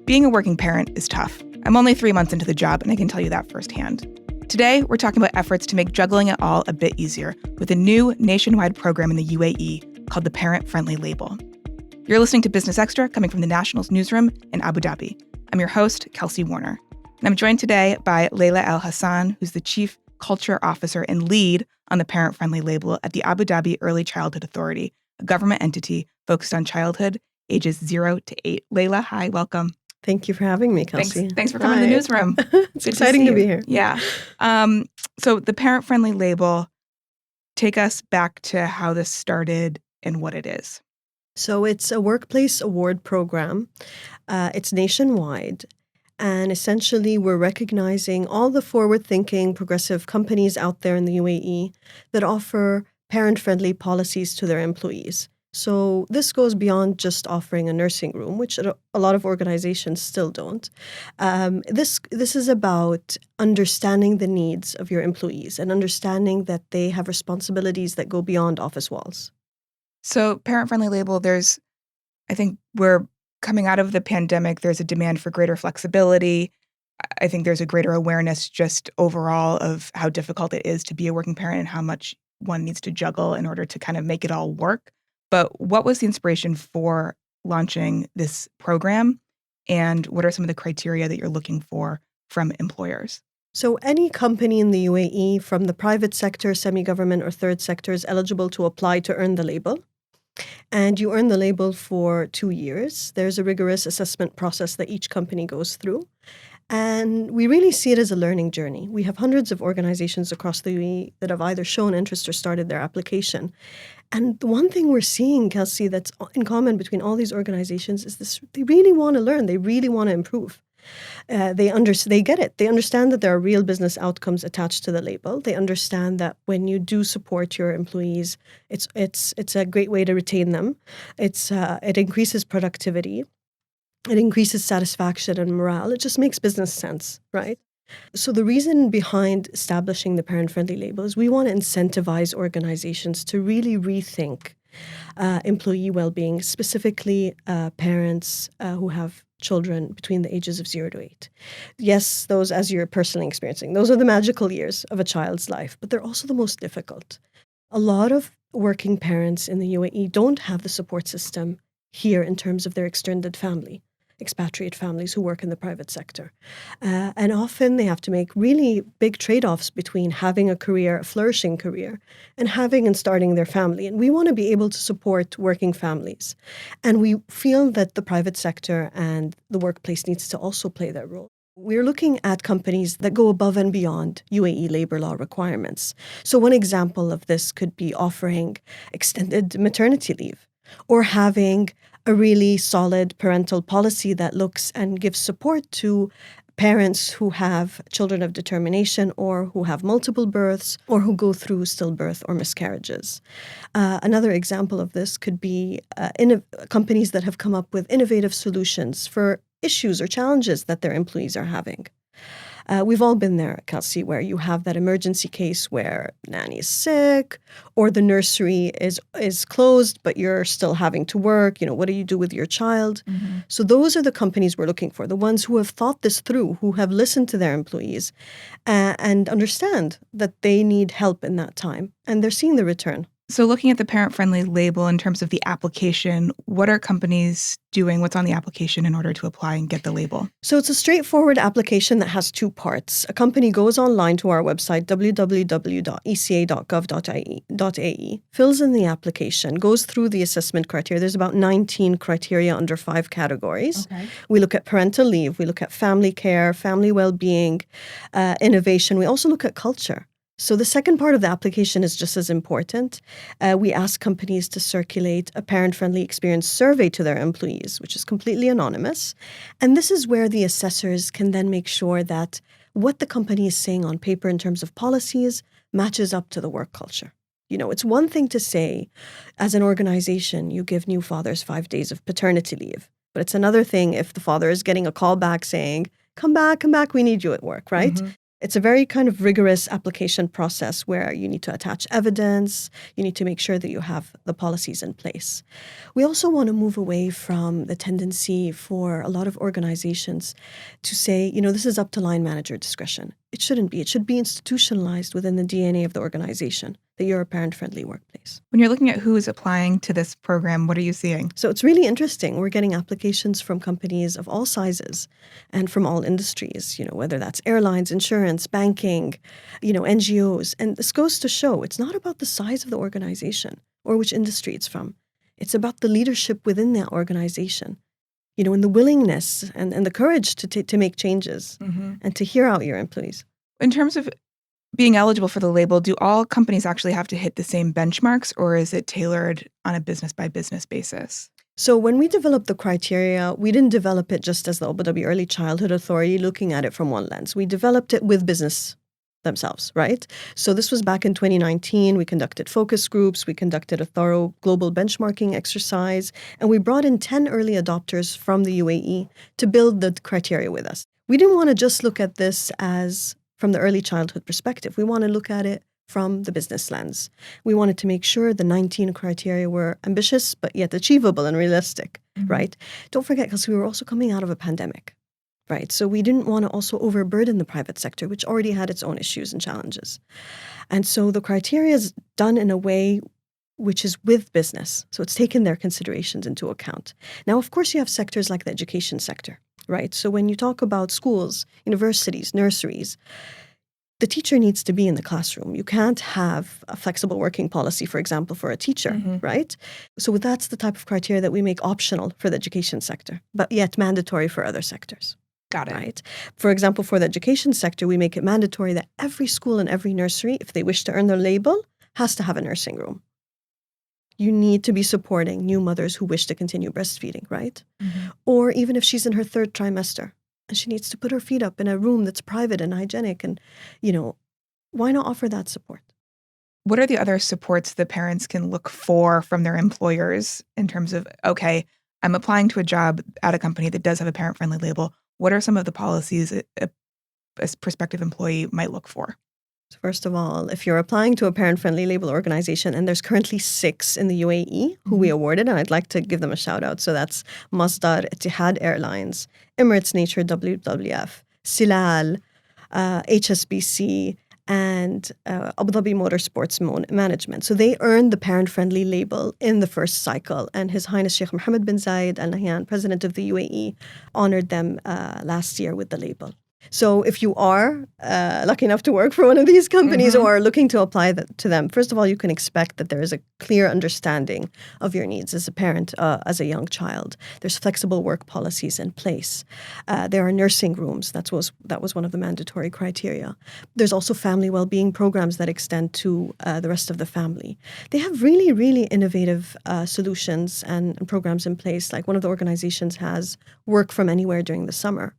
Being a working parent is tough. I'm only 3 months into the job, and I can tell you that firsthand. Today, we're talking about efforts to make juggling it all a bit easier with a new nationwide program in the UAE called the Parent Friendly Label. You're listening to Business Extra, coming from the Nationals newsroom in Abu Dhabi. I'm your host, Kelsey Warner. And I'm joined today by Laila Al Hassan, who's the Chief Culture Officer and lead on the Parent Friendly Label at the Abu Dhabi Early Childhood Authority, a government entity focused on childhood ages 0 to 8. Laila, hi, welcome. Thank you for having me, Kelsey. Thanks for coming to the newsroom. It's exciting to be here. Yeah. So the Parent Friendly Label, take us back to how this started and what it is. So it's a workplace award program. It's nationwide. And essentially, we're recognizing all the forward-thinking, progressive companies out there in the UAE that offer parent-friendly policies to their employees. So this goes beyond just offering a nursing room, which a lot of organizations still don't. This is about understanding the needs of your employees and understanding that they have responsibilities that go beyond office walls. So Parent Friendly Label, I think we're coming out of the pandemic, there's a demand for greater flexibility. I think there's a greater awareness just overall of how difficult it is to be a working parent and how much one needs to juggle in order to kind of make it all work. But what was the inspiration for launching this program? And what are some of the criteria that you're looking for from employers? So any company in the UAE from the private sector, semi-government, or third sector is eligible to apply to earn the label. And you earn the label for 2 years. There's a rigorous assessment process that each company goes through. And we really see it as a learning journey. We have hundreds of organizations across the UAE that have either shown interest or started their application. And the one thing we're seeing, Kelsey, that's in common between all these organizations is this: they really want to learn. They really want to improve. They get it. They understand that there are real business outcomes attached to the label. They understand that when you do support your employees, it's a great way to retain them. It increases productivity. It increases satisfaction and morale. It just makes business sense, right? So the reason behind establishing the parent-friendly label is we want to incentivize organizations to really rethink employee well-being, specifically parents who have children between the ages of 0 to 8. Yes, those, as you're personally experiencing, those are the magical years of a child's life, but they're also the most difficult. A lot of working parents in the UAE don't have the support system here in terms of their extended family, expatriate families who work in the private sector. And often they have to make really big trade-offs between having a career, a flourishing career, and having and starting their family. And we want to be able to support working families. And we feel that the private sector and the workplace needs to also play their role. We're looking at companies that go above and beyond UAE labor law requirements. So one example of this could be offering extended maternity leave or having a really solid parental policy that looks and gives support to parents who have children of determination or who have multiple births or who go through stillbirth or miscarriages. Another example of this could be companies that have come up with innovative solutions for issues or challenges that their employees are having. We've all been there, Kelsey, where you have that emergency case where nanny is sick or the nursery is closed, but you're still having to work. What do you do with your child? Mm-hmm. So those are the companies we're looking for, the ones who have thought this through, who have listened to their employees and understand that they need help in that time. And they're seeing the return. So looking at the parent-friendly label in terms of the application, what are companies doing? What's on the application in order to apply and get the label? So it's a straightforward application that has 2 parts. A company goes online to our website, www.eca.gov.ae, fills in the application, goes through the assessment criteria. There's about 19 criteria under 5 categories. Okay. We look at parental leave. We look at family care, family well-being, innovation. We also look at culture. So the second part of the application is just as important. We ask companies to circulate a parent-friendly experience survey to their employees, which is completely anonymous. And this is where the assessors can then make sure that what the company is saying on paper in terms of policies matches up to the work culture. It's one thing to say, as an organization, you give new fathers 5 days of paternity leave. But it's another thing if the father is getting a call back saying, come back, we need you at work, right? Mm-hmm. It's a very kind of rigorous application process where you need to attach evidence, you need to make sure that you have the policies in place. We also want to move away from the tendency for a lot of organizations to say, this is up to line manager discretion. It shouldn't be. It should be institutionalized within the DNA of the organization that you're a parent-friendly workplace. When you're looking at who is applying to this program, what are you seeing? So it's really interesting. We're getting applications from companies of all sizes and from all industries, whether that's airlines, insurance, banking, NGOs. And this goes to show it's not about the size of the organization or which industry it's from. It's about the leadership within that organization, and the willingness and the courage to make changes and to hear out your employees. In terms of being eligible for the label, do all companies actually have to hit the same benchmarks, or is it tailored on a business-by-business basis? So when we developed the criteria, we didn't develop it just as the Abu Dhabi Early Childhood Authority looking at it from one lens. We developed it with business themselves, right? So this was back in 2019. We conducted focus groups. We conducted a thorough global benchmarking exercise, and we brought in 10 early adopters from the UAE to build the criteria with us. We didn't want to just look at this as from the early childhood perspective. We want to look at it from the business lens. We wanted to make sure the 19 criteria were ambitious, but yet achievable and realistic, right? Don't forget, because we were also coming out of a pandemic, right? So we didn't want to also overburden the private sector, which already had its own issues and challenges. And so the criteria is done in a way which is with business. So it's taken their considerations into account. Now, of course, you have sectors like the education sector, right? So when you talk about schools, universities, nurseries, the teacher needs to be in the classroom. You can't have a flexible working policy, for example, for a teacher, right? So that's the type of criteria that we make optional for the education sector, but yet mandatory for other sectors. Got it. Right? For example, for the education sector, we make it mandatory that every school and every nursery, if they wish to earn their label, has to have a nursing room. You need to be supporting new mothers who wish to continue breastfeeding, right? Or even if she's in her third trimester and she needs to put her feet up in a room that's private and hygienic, and, why not offer that support? What are the other supports that parents can look for from their employers in terms of, okay, I'm applying to a job at a company that does have a parent-friendly label. What are some of the policies a prospective employee might look for? So first of all, if you're applying to a parent-friendly label organization, and there's currently 6 in the UAE who we awarded, and I'd like to give them a shout out. So that's Masdar, Etihad Airlines, Emirates Nature WWF, Silal, HSBC, and Abu Dhabi Motorsports Management. So they earned the parent-friendly label in the first cycle. And His Highness Sheikh Mohammed bin Zayed Al Nahyan, President of the UAE, honored them last year with the label. So if you are lucky enough to work for one of these companies or are looking to apply to them, first of all, you can expect that there is a clear understanding of your needs as a parent, as a young child. There's flexible work policies in place. There are nursing rooms. That was one of the mandatory criteria. There's also family well-being programs that extend to the rest of the family. They have really, really innovative solutions and programs in place. Like one of the organizations has work from anywhere during the summer,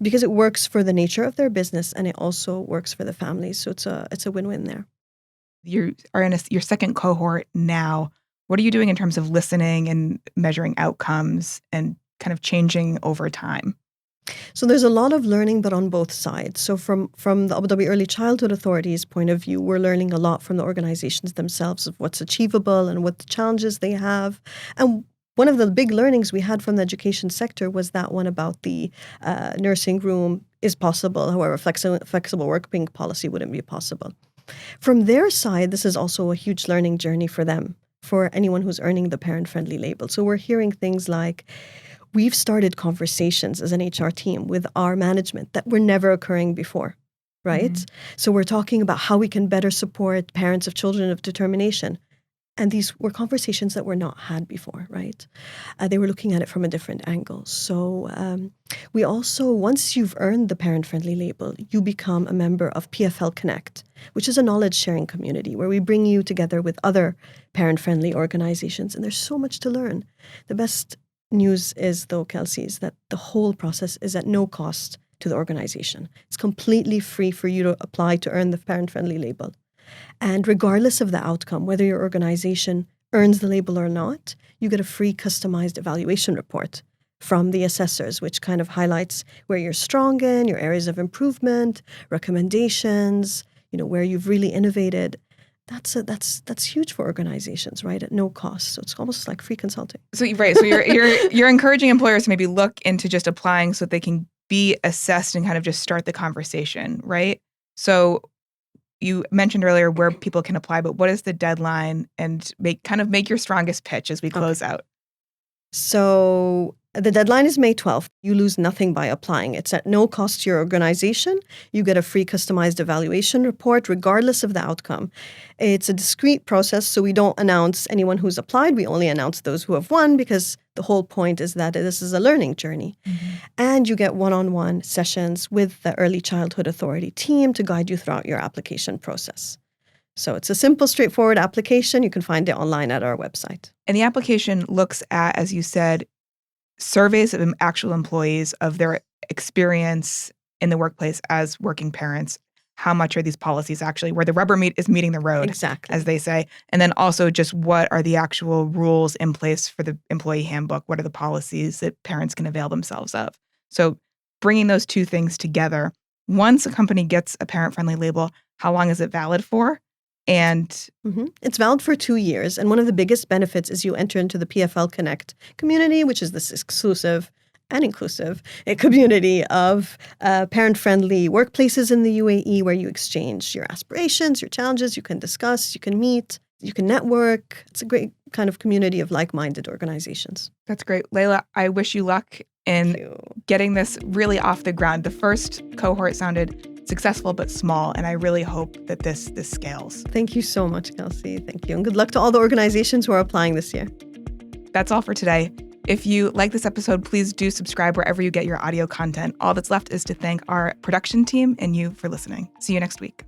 because it works for the nature of their business and it also works for the families. So it's a win-win there. You are in your second cohort now. What are you doing in terms of listening and measuring outcomes and kind of changing over time? So there's a lot of learning, but on both sides. So from the Abu Dhabi Early Childhood Authority's point of view, we're learning a lot from the organizations themselves of what's achievable and what the challenges they have. And one of the big learnings we had from the education sector was that one about the nursing room is possible. However, flexible working policy wouldn't be possible. From their side, this is also a huge learning journey for them, for anyone who's earning the parent-friendly label. So we're hearing things like, we've started conversations as an HR team with our management that were never occurring before, right? So we're talking about how we can better support parents of children of determination. And these were conversations that were not had before, right? They were looking at it from a different angle. So we also, once you've earned the parent-friendly label, you become a member of PFL Connect, which is a knowledge-sharing community where we bring you together with other parent-friendly organizations. And there's so much to learn. The best news is, though, Kelsey, is that the whole process is at no cost to the organization. It's completely free for you to apply to earn the parent-friendly label. And regardless of the outcome, whether your organization earns the label or not, you get a free customized evaluation report from the assessors, which kind of highlights where you're strong in, your areas of improvement, recommendations, where you've really innovated. That's huge for organizations, right? At no cost. So it's almost like free consulting. So you're encouraging employers to maybe look into just applying so that they can be assessed and kind of just start the conversation, right? So you mentioned earlier where people can apply, but what is the deadline, and make your strongest pitch as we close out. So the deadline is May 12th. You lose nothing by applying. It's at no cost to your organization. You get a free customized evaluation report regardless of the outcome. It's a discrete process, so we don't announce anyone who's applied. We only announce those who have won, because the whole point is that this is a learning journey. Mm-hmm. And you get one-on-one sessions with the Early Childhood Authority team to guide you throughout your application process. So it's a simple, straightforward application. You can find it online at our website. And the application looks at, as you said, surveys of actual employees of their experience in the workplace as working parents. How much are these policies actually where the rubber is meeting the road, exactly, as they say? And then also just what are the actual rules in place for the employee handbook? What are the policies that parents can avail themselves of? So bringing those two things together, once a company gets a parent-friendly label, how long is it valid for? And it's valid for 2 years. And one of the biggest benefits is you enter into the PFL Connect community, which is this exclusive and inclusive community of parent-friendly workplaces in the UAE, where you exchange your aspirations, your challenges, you can discuss, you can meet, you can network. It's a great kind of community of like-minded organizations. That's great. Laila, I wish you luck in getting this really off the ground. The first cohort sounded successful but small, and I really hope that this scales. Thank you so much, Kelsey. Thank you. And good luck to all the organizations who are applying this year. That's all for today. If you like this episode, please do subscribe wherever you get your audio content. All that's left is to thank our production team and you for listening. See you next week.